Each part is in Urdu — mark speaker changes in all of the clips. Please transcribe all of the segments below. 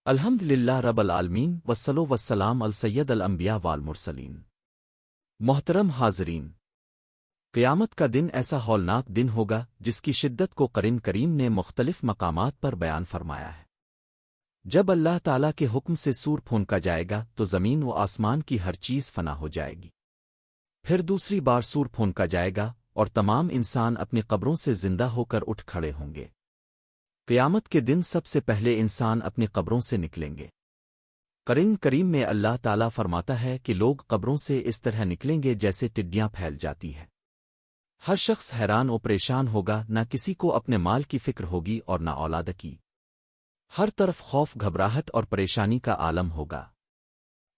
Speaker 1: الحمدللہ رب العالمین والصلاة والسلام علی سید الانبیاء والمرسلین۔ محترم حاضرین، قیامت کا دن ایسا ہولناک دن ہوگا جس کی شدت کو قرآن کریم نے مختلف مقامات پر بیان فرمایا ہے۔ جب اللہ تعالیٰ کے حکم سے سور پھونکا جائے گا تو زمین و آسمان کی ہر چیز فنا ہو جائے گی۔ پھر دوسری بار سور پھونکا جائے گا اور تمام انسان اپنی قبروں سے زندہ ہو کر اٹھ کھڑے ہوں گے۔ قیامت کے دن سب سے پہلے انسان اپنی قبروں سے نکلیں گے۔ قرآن کریم میں اللہ تعالیٰ فرماتا ہے کہ لوگ قبروں سے اس طرح نکلیں گے جیسے ٹڈیاں پھیل جاتی ہے۔ ہر شخص حیران و پریشان ہوگا، نہ کسی کو اپنے مال کی فکر ہوگی اور نہ اولاد کی۔ ہر طرف خوف، گھبراہٹ اور پریشانی کا عالم ہوگا۔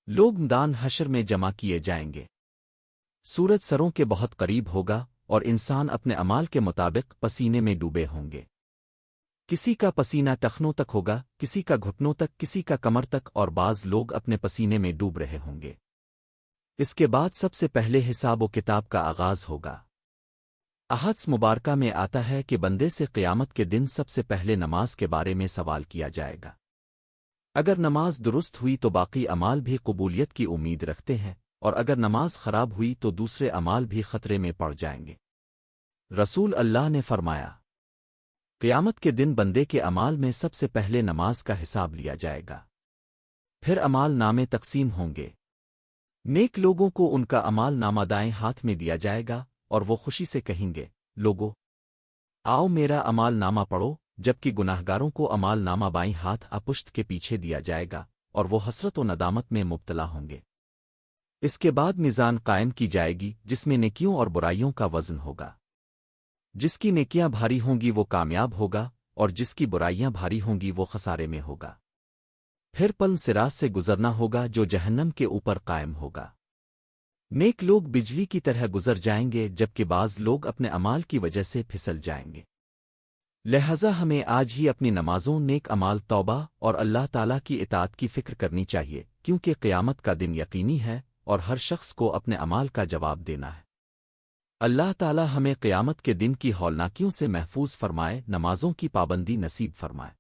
Speaker 1: لوگ میدان حشر میں جمع کیے جائیں گے۔ سورج سروں کے بہت قریب ہوگا اور انسان اپنے اعمال کے مطابق پسینے میں ڈوبے ہوں گے۔ کسی کا پسینہ ٹخنوں تک ہوگا، کسی کا گھٹنوں تک، کسی کا کمر تک، اور بعض لوگ اپنے پسینے میں ڈوب رہے ہوں گے۔ اس کے بعد سب سے پہلے حساب و کتاب کا آغاز ہوگا۔ احادیث مبارکہ میں آتا ہے کہ بندے سے قیامت کے دن سب سے پہلے نماز کے بارے میں سوال کیا جائے گا۔ اگر نماز درست ہوئی تو باقی اعمال بھی قبولیت کی امید رکھتے ہیں، اور اگر نماز خراب ہوئی تو دوسرے اعمال بھی خطرے میں پڑ جائیں گے۔ رسول اللہ نے فرمایا، قیامت کے دن بندے کے اعمال میں سب سے پہلے نماز کا حساب لیا جائے گا۔ پھر اعمال نامے تقسیم ہوں گے۔ نیک لوگوں کو ان کا اعمال نامہ دائیں ہاتھ میں دیا جائے گا اور وہ خوشی سے کہیں گے، لوگو آؤ میرا اعمال نامہ پڑھو، جبکہ گناہگاروں کو اعمال نامہ بائیں ہاتھ پشت کے پیچھے دیا جائے گا اور وہ حسرت و ندامت میں مبتلا ہوں گے۔ اس کے بعد میزان قائم کی جائے گی جس میں نیکیوں اور برائیوں کا وزن ہوگا۔ جس کی نیکیاں بھاری ہوں گی وہ کامیاب ہوگا اور جس کی برائیاں بھاری ہوں گی وہ خسارے میں ہوگا۔ پھر پل صراط سے گزرنا ہوگا جو جہنم کے اوپر قائم ہوگا۔ نیک لوگ بجلی کی طرح گزر جائیں گے جبکہ بعض لوگ اپنے اعمال کی وجہ سے پھسل جائیں گے۔ لہذا ہمیں آج ہی اپنی نمازوں، نیک اعمال، توبہ اور اللہ تعالیٰ کی اطاعت کی فکر کرنی چاہیے، کیونکہ قیامت کا دن یقینی ہے اور ہر شخص کو اپنے اعمال کا جواب دینا ہے۔ اللہ تعالیٰ ہمیں قیامت کے دن کی ہولناکیوں سے محفوظ فرمائے، نمازوں کی پابندی نصیب فرمائے۔